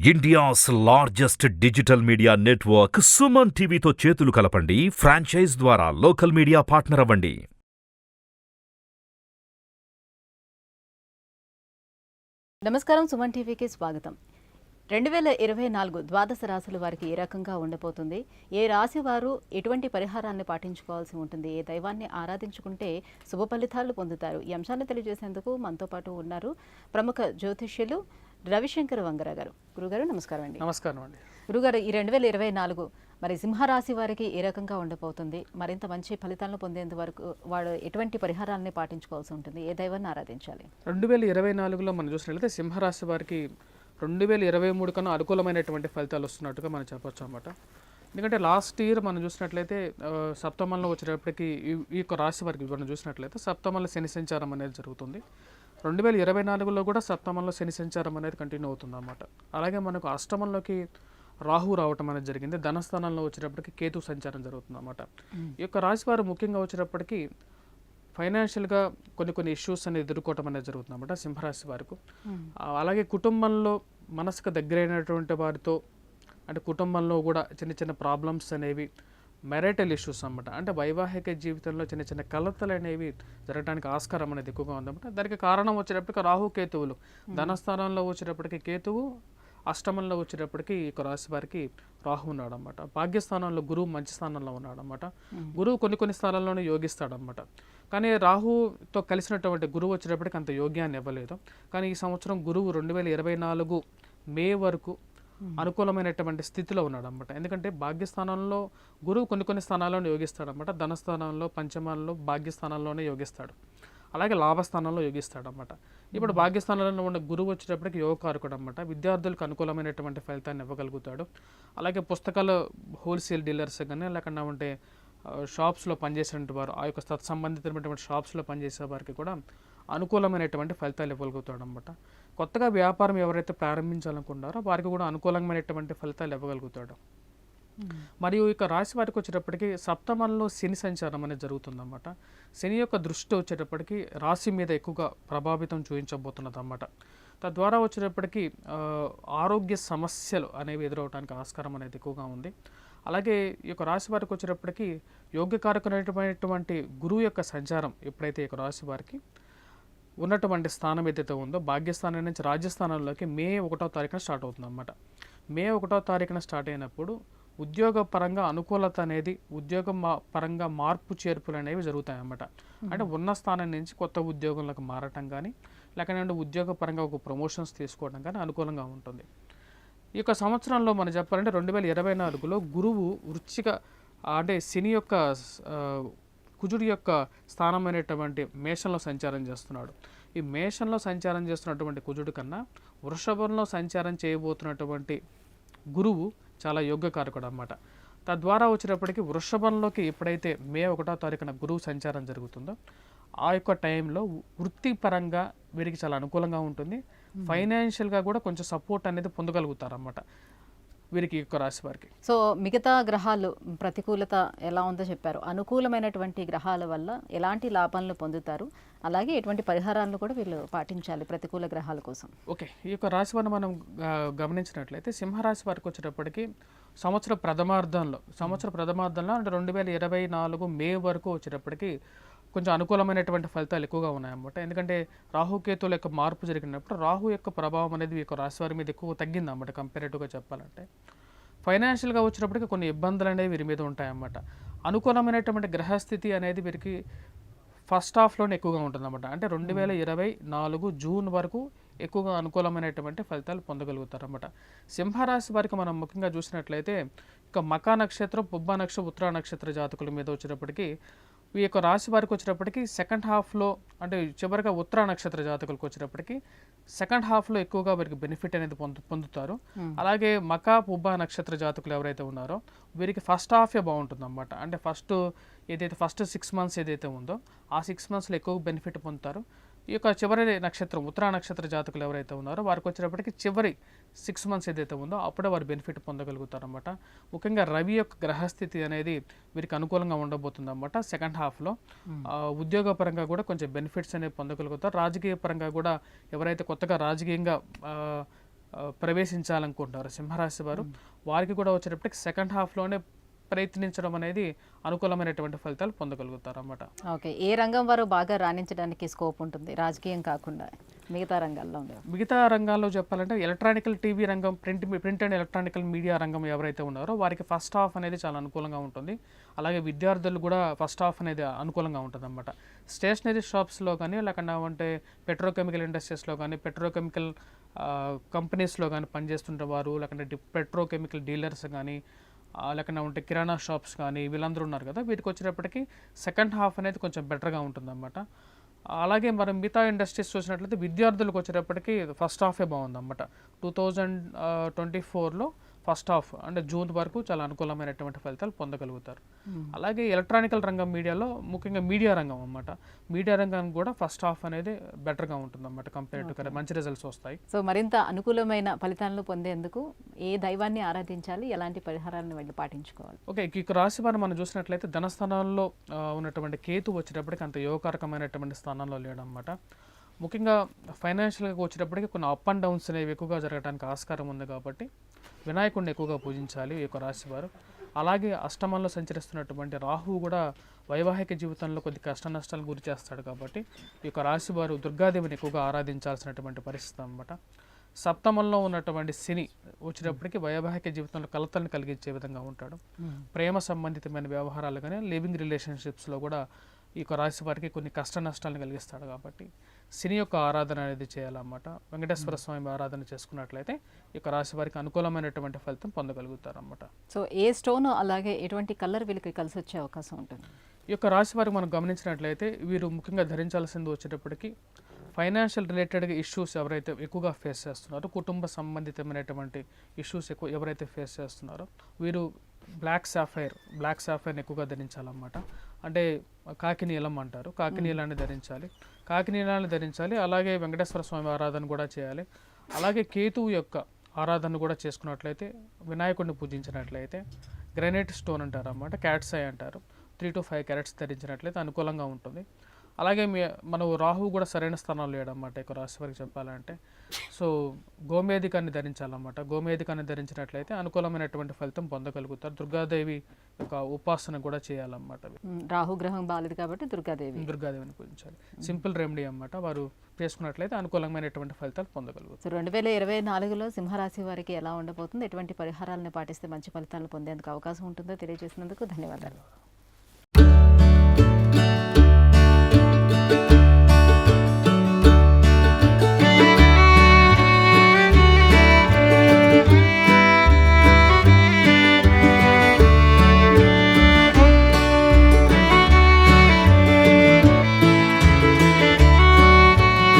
India's largest digital media network Suman టీవీతో చేతులు కలపండి. ఫ్రాంచైజ్ ద్వారా లోకల్ మీడియా పార్ట్నర్ అవ్వండి. నమస్కారం, సుమన్ టీవీకి స్వాగతం. 2024 ద్వాదశ రాశుల వారికి ఏ రకంగా ఉండబోతుంది, ఏ రాశి వారు ఎటువంటి పరిహారాన్ని పాటించుకోవాల్సి ఉంటుంది, ఏ దైవాన్ని ఆరాధించుకుంటే శుభ ఫలితాలు పొందుతారు, ఈ అంశాన్ని తెలియజేసేందుకు మనతో పాటు ఉన్నారు ప్రముఖ జ్యోతిష్యులు రవి శంకర్ వంగర గారు. గురుగారు నమస్కారం అండి. నమస్కారం అండి. గురుగారు, ఈ 2024 మరి సింహరాశి వారికి ఏ రకంగా ఉండబోతుంది, మరింత మంచి ఫలితాలను పొందేందుకు వాడు ఎటువంటి పరిహారాన్ని పాటించుకోవాల్సి ఉంటుంది, ఏ దైవాన్ని ఆరాధించాలి? 2024లో మనం చూసినట్లయితే సింహరాశి వారికి 2023 కన్నా అనుకూలమైనటువంటి ఫలితాలు వస్తున్నట్టుగా మనం చెప్పొచ్చు అన్నమాట. ఎందుకంటే లాస్ట్ ఇయర్ మనం చూసినట్లయితే సప్తమంలో వచ్చేటప్పటికి ఈ యొక్క రాశి వారికి మనం చూసినట్లయితే సప్తమంలో శని సంచారం అనేది జరుగుతుంది. 2024లో కూడా సప్తమంలో శని సంచారం అనేది కంటిన్యూ అవుతుంది అన్నమాట. అలాగే మనకు అష్టమంలోకి రాహు రావటం అనేది జరిగింది. ధనస్థానంలో వచ్చేటప్పటికి కేతు సంచారం జరుగుతుంది అన్నమాట. ఈ యొక్క రాశి వారు ముఖ్యంగా వచ్చేటప్పటికి ఫైనాన్షియల్గా కొన్ని ఇష్యూస్ అనేది ఎదుర్కోవటం అనేది జరుగుతుంది అన్నమాట సింహరాశి వారికి. అలాగే కుటుంబంలో మనసుకు దగ్గరైనటువంటి వారితో అంటే కుటుంబంలో కూడా చిన్న చిన్న ప్రాబ్లమ్స్ అనేవి, మ్యారిటల్ ఇష్యూస్ అన్నమాట. అంటే వైవాహిక జీవితంలో చిన్న చిన్న కలతలు అనేవి జరగడానికి ఆస్కారం అనేది ఎక్కువగా ఉందన్నమాట. దానికి కారణం వచ్చేటప్పటికి రాహు కేతువులు. ధనస్థానంలో వచ్చేటప్పటికి కేతువు, అష్టమంలో వచ్చేటప్పటికి ఈ రాశి వారికి రాహు ఉన్నాడు అన్నమాట. భాగ్యస్థానంలో గురువు మంచి స్థానంలో ఉన్నాడు అన్నమాట. గురువు కొన్ని స్థానాల్లోనే యోగిస్తాడనమాట. కానీ రాహుతో కలిసినటువంటి గురువు వచ్చేటప్పటికి అంత యోగ్యాన్ని ఇవ్వలేదు. కానీ ఈ సంవత్సరం గురువు 2024 మే వరకు అనుకూలమైనటువంటి స్థితిలో ఉన్నాడు అన్నమాట. ఎందుకంటే భాగ్యస్థానంలో గురువు కొన్ని స్థానాల్లోనే యోగిస్తాడు అన్నమాట. ధనస్థానంలో, పంచమాల్లో, భాగ్యస్థానంలోనే యోగిస్తాడు. అలాగే లాభస్థానంలో యోగిస్తాడు అన్నమాట. ఇప్పుడు భాగ్యస్థానంలో ఉన్న గురువు వచ్చేటప్పటికి యోగకారకుడు అన్నమాట. విద్యార్థులకు అనుకూలమైనటువంటి ఫలితాన్ని ఇవ్వగలుగుతాడు. అలాగే పుస్తకాల హోల్సేల్ డీలర్స్ కానీ లేకుండా ఉంటే షాప్స్లో పనిచేసేటువంటి వారు, ఆ యొక్క సంబంధితమైనటువంటి షాప్స్లో పనిచేసే వారికి కూడా అనుకూలమైనటువంటి ఫలితాలు ఇవ్వగలుగుతాడు అన్నమాట. కొత్తగా వ్యాపారం ఎవరైతే ప్రారంభించాలనుకుంటారో వారికి కూడా అనుకూలమైనటువంటి ఫలితాలు ఇవ్వగలుగుతాడు. మరియు ఇక రాశి వారికి వచ్చేటప్పటికి సప్తమంలో శని సంచారం అనేది జరుగుతుందన్నమాట. శని యొక్క దృష్టి వచ్చేటప్పటికి రాశి మీద ఎక్కువగా ప్రభావితం చూపించబోతున్నది అన్నమాట. తద్వారా వచ్చేటప్పటికి ఆరోగ్య సమస్యలు అనేవి ఎదురవడానికి ఆస్కారం అనేది ఎక్కువగా ఉంది. అలాగే ఈ యొక్క రాశి వారికి వచ్చేటప్పటికి యోగ్యకారకునైనటువంటి గురువు యొక్క సంచారం ఎప్పుడైతే ఈ రాశి వారికి ఉన్నటువంటి స్థానం ఏదైతే ఉందో భాగ్యస్థానం నుంచి రాజ్యస్థానంలోకి మే 1వ తారీఖున స్టార్ట్ అవుతుంది అన్నమాట. మే 1వ తారీఖున స్టార్ట్ అయినప్పుడు ఉద్యోగ పరంగా అనుకూలత అనేది, ఉద్యోగం పరంగా మార్పు చేర్పులు అనేవి జరుగుతాయి అన్నమాట. అంటే ఉన్న స్థానం నుంచి కొత్త ఉద్యోగంలోకి మారటం కానీ లేకపోతే ఉద్యోగ పరంగా ఒక ప్రమోషన్స్ తీసుకోవడం కానీ అనుకూలంగా ఉంటుంది. ఈ యొక్క సంవత్సరంలో మనం చెప్పాలంటే 2024లో గురువు వృశ్చిక అంటే శని యొక్క కుజుడి యొక్క స్థానమైనటువంటి మేషంలో సంచారం చేస్తున్నాడు. ఈ మేషంలో సంచారం చేస్తున్నటువంటి కుజుడి కన్నా వృషభంలో సంచారం చేయబోతున్నటువంటి గురువు చాలా యోగ్యకారకుడు అన్నమాట. తద్వారా వచ్చేటప్పటికి వృషభంలోకి ఎప్పుడైతే మే 1వ తారీఖున గురువు సంచారం జరుగుతుందో ఆ యొక్క టైంలో వృత్తిపరంగా వీరికి చాలా అనుకూలంగా ఉంటుంది. ఫైనాన్షియల్గా కూడా కొంచెం సపోర్ట్ అనేది పొందగలుగుతారన్నమాట వీరికి యొక్క రాశి వారికి. సో మిగతా గ్రహాలు ప్రతికూలత ఎలా ఉందో చెప్పారు. అనుకూలమైనటువంటి గ్రహాల వల్ల ఎలాంటి లాభాలను పొందుతారు, అలాగే ఎటువంటి పరిహారాలను కూడా వీళ్ళు పాటించాలి ప్రతికూల గ్రహాల కోసం? ఓకే, ఈ యొక్క రాశి వారిని మనం గమనించినట్లయితే సింహరాశి వారికి వచ్చేటప్పటికి సంవత్సర ప్రథమార్థంలో అంటే 2024 మే వరకు వచ్చేటప్పటికి కొంచెం అనుకూలమైనటువంటి ఫలితాలు ఎక్కువగా ఉన్నాయన్నమాట. ఎందుకంటే రాహుకేతుల యొక్క మార్పు జరిగినప్పుడు రాహు యొక్క ప్రభావం అనేది ఈ యొక్క రాశి వారి మీద ఎక్కువ తగ్గింది అన్నమాట. కంపారేటివ్గా చెప్పాలంటే ఫైనాన్షియల్గా వచ్చినప్పటికీ కొన్ని ఇబ్బందులు అనేవి వీరి మీద ఉంటాయన్నమాట. అనుకూలమైనటువంటి గ్రహస్థితి అనేది వీరికి ఫస్ట్ హాఫ్లోనే ఎక్కువగా ఉంటుందన్నమాట. అంటే 2024 జూన్ వరకు ఎక్కువగా అనుకూలమైనటువంటి ఫలితాలు పొందగలుగుతారన్నమాట. సింహరాశి వారికి మనం ముఖ్యంగా చూసినట్లయితే ఇక మకా నక్షత్రం, పుబ్బ నక్షత్రం, ఉత్తరా నక్షత్ర జాతకుల మీద వచ్చేటప్పటికి ఈ యొక్క రాశి వారికి వచ్చేటప్పటికి సెకండ్ హాఫ్లో అంటే చివరిగా ఉత్తరా నక్షత్ర జాతకులకు వచ్చేటప్పటికి సెకండ్ హాఫ్లో ఎక్కువగా వీరికి బెనిఫిట్ అనేది పొందుతారు. అలాగే మకా, పుబ్బ నక్షత్ర జాతకులు ఎవరైతే ఉన్నారో వీరికి ఫస్ట్ హాఫే బాగుంటుంది అన్నమాట. అంటే ఫస్ట్ 6 months ఏదైతే ఉందో ఆ 6 monthsలో ఎక్కువ బెనిఫిట్ పొందుతారు. ఈ యొక్క చివరి నక్షత్రం ఉత్తరా నక్షత్ర జాతకులు ఎవరైతే ఉన్నారో వారికి వచ్చేటప్పటికి చివరి 6 months ఏదైతే ఉందో అప్పుడే వారు బెనిఫిట్ పొందగలుగుతారన్నమాట. ముఖ్యంగా రవి యొక్క గ్రహస్థితి అనేది వీరికి అనుకూలంగా ఉండబోతుంది అన్నమాట. సెకండ్ హాఫ్లో ఉద్యోగ పరంగా కూడా కొంచెం బెనిఫిట్స్ అనేవి పొందగలుగుతారు. రాజకీయ పరంగా కూడా ఎవరైతే కొత్తగా రాజకీయంగా ప్రవేశించాలనుకుంటారు సింహరాశి వారు, వారికి కూడా వచ్చేటప్పటికి సెకండ్ హాఫ్లోనే ప్రయత్నించడం అనేది అనుకూలమైనటువంటి ఫలితాలు పొందగలుగుతారు అన్నమాట. ఓకే, ఏ రంగం వారు బాగా రాణించడానికి స్కోప్ ఉంటుంది రాజకీయం కాకుండా మిగతా రంగాల్లో? మిగతా రంగాల్లో చెప్పాలంటే ఎలక్ట్రానికల్ టీవీ రంగం, ప్రింట్ అండ్ ఎలక్ట్రానికల్ మీడియా రంగం ఎవరైతే ఉన్నారో వారికి ఫస్ట్ హాఫ్ అనేది చాలా అనుకూలంగా ఉంటుంది. అలాగే విద్యార్థులు కూడా ఫస్ట్ హాఫ్ అనేది అనుకూలంగా ఉంటుంది అన్నమాట. స్టేషనరీ షాప్స్లో కానీ, లేకుండా పెట్రోకెమికల్ ఇండస్ట్రీస్లో కానీ, పెట్రోకెమికల్ కంపెనీస్లో కానీ పనిచేస్తుంటే వారు, లేకుంటే పెట్రోకెమికల్ డీలర్స్ కానీ, లేకుండా కిరాణా షాప్స్ కానీ, వీళ్ళందరూ ఉన్నారు కదా, వీటికి వచ్చేటప్పటికి సెకండ్ హాఫ్ అనేది కొంచెం బెటర్గా ఉంటుందన్నమాట. అలాగే మనం మిగతా ఇండస్ట్రీస్ చూసినట్లయితే విద్యార్థులకు వచ్చేటప్పటికి ఫస్ట్ హాఫే బాగుందన్నమాట. 2024లో ఫస్ట్ హాఫ్ అంటే జూన్ వరకు చాలా అనుకూలమైనటువంటి ఫలితాలు పొందగలుగుతారు. అలాగే ఎలక్ట్రానికల్ రంగం, మీడియాలో ముఖ్యంగా మీడియా రంగం అన్నమాట, మీడియా రంగానికి కూడా ఫస్ట్ హాఫ్ అనేది బెటర్గా ఉంటుంది అన్నమాట. కంపేర్ టు మంచి రిజల్ట్స్ వస్తాయి. సో మరింత అనుకూలమైన ఫలితాలను పొందేందుకు ఏ దైవాన్ని ఆరాధించాలి, ఎలాంటి పరిహారాలను వెళ్ళి పాటించుకోవాలి? ఓకే, ఈ రాశి వారిని మనం చూసినట్లయితే ధనస్థానంలో ఉన్నటువంటి కేతు వచ్చేటప్పటికి అంత యోగకరకమైనటువంటి స్థానంలో లేడం అన్నమాట. ముఖ్యంగా ఫైనాన్షియల్గా వచ్చేటప్పటికి కొన్ని అప్ అండ్ డౌన్స్ అనేవి ఎక్కువగా జరగడానికి ఆస్కారం ఉంది కాబట్టి వినాయకుడిని ఎక్కువగా పూజించాలి ఈ యొక్క రాశి వారు. అలాగే అష్టమంలో సంచరిస్తున్నటువంటి రాహువు కూడా వైవాహిక జీవితంలో కొద్ది కష్ట నష్టాలకు గురి చేస్తాడు కాబట్టి ఈ యొక్క రాశి వారు దుర్గాదేవిని ఎక్కువగా ఆరాధించాల్సినటువంటి పరిస్థితి అన్నమాట. సప్తమంలో ఉన్నటువంటి శని వచ్చేటప్పటికి వైవాహిక జీవితంలో కలతలను కలిగించే విధంగా ఉంటాడు. ప్రేమ సంబంధితమైన వ్యవహారాలు కానీ, లివింగ్ రిలేషన్షిప్స్లో కూడా ఈ యొక్క రాశి వారికి కొన్ని కష్ట నష్టాలను కలిగిస్తాడు కాబట్టి శని యొక్క ఆరాధన అనేది చేయాలన్నమాట. వెంకటేశ్వర స్వామి ఆరాధన చేసుకున్నట్లయితే ఈ యొక్క రాశి వారికి అనుకూలమైనటువంటి ఫలితం పొందగలుగుతారు అన్నమాట. సో ఏ స్టోన్, అలాగే ఎటువంటి కలర్ వీళ్ళకి కలిసి వచ్చే అవకాశం ఉంటుంది? ఈ యొక్క రాశి వారికి మనం గమనించినట్లయితే వీరు ముఖ్యంగా ధరించాల్సింది వచ్చేటప్పటికి ఫైనాన్షియల్ రిలేటెడ్గా ఇష్యూస్ ఎవరైతే ఎక్కువగా ఫేస్ చేస్తున్నారో, కుటుంబ సంబంధితమైనటువంటి ఇష్యూస్ ఎవరైతే ఫేస్ చేస్తున్నారో వీరు బ్లాక్ సాఫైర్ని ఎక్కువగా ధరించాలన్నమాట. అంటే కాకినీలం అంటారు, కాకినీలాన్ని ధరించాలి. అలాగే వెంకటేశ్వర స్వామి ఆరాధన కూడా చేయాలి. అలాగే కేతువు యొక్క ఆరాధన కూడా చేసుకున్నట్లయితే, వినాయకుడిని పూజించినట్లయితే గ్రానైట్ స్టోన్ అంటారు అన్నమాట, క్యాట్స్ ఐ అంటారు, 3 to 5 క్యారెట్స్ ధరించినట్లయితే అనుకూలంగా ఉంటుంది. అలాగే మనం రాహువు కూడా సరైన స్థానంలో లేడన్నమాట ఇక రాశి వారికి చెప్పాలంటే. సో గోమేధికాన్ని ధరించాలన్నమాట. గోమేధికాన్ని ధరించినట్లయితే అనుకూలమైనటువంటి ఫలితం పొందగలుగుతారు. దుర్గాదేవి యొక్క ఉపాసన కూడా చేయాలన్నమాట. రాహుగ్రహం బాలేదు కాబట్టి దుర్గాదేవిని పూజించాలి. సింపుల్ రెమెడీ అన్నమాట. వారు చేసుకున్నట్లయితే అనుకూలమైనటువంటి ఫలితాలు పొందగలుగుతారు. సో 2024లో సింహరాశి వారికి ఎలా ఉండబోతుంది, ఎటువంటి పరిహారాలను పాటిస్తే మంచి ఫలితాలను పొందేందుకు అవకాశం ఉంటుందో తెలియజేసినందుకు ధన్యవాదాలు.